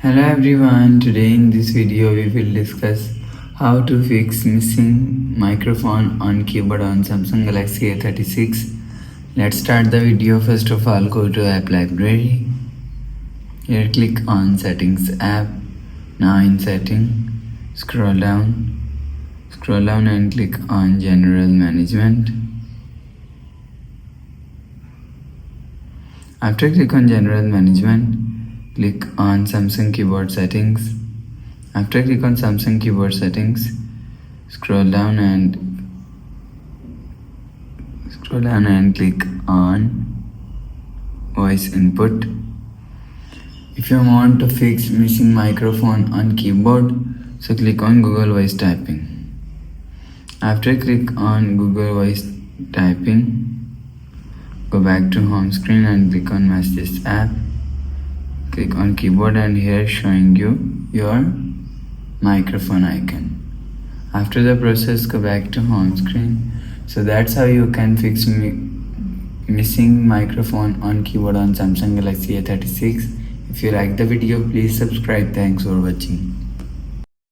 Hello everyone, today in this video we will discuss how to fix missing microphone on keyboard on Samsung Galaxy A36. Let's start the video. First of all, go to app library. Here click on settings app. Now in setting, scroll down and click on general management. After click on general management, click on Samsung keyboard settings. After click on Samsung keyboard settings, scroll down and click on voice input. If you want to fix missing microphone on keyboard, so click on Google Voice Typing. After click on Google Voice Typing, go back to home screen and click on Messages app. Click on keyboard and here showing you your microphone icon. After the process, go back to home screen. So that's how you can fix missing microphone on keyboard on Samsung Galaxy A36. If you like the video, please subscribe. Thanks for watching.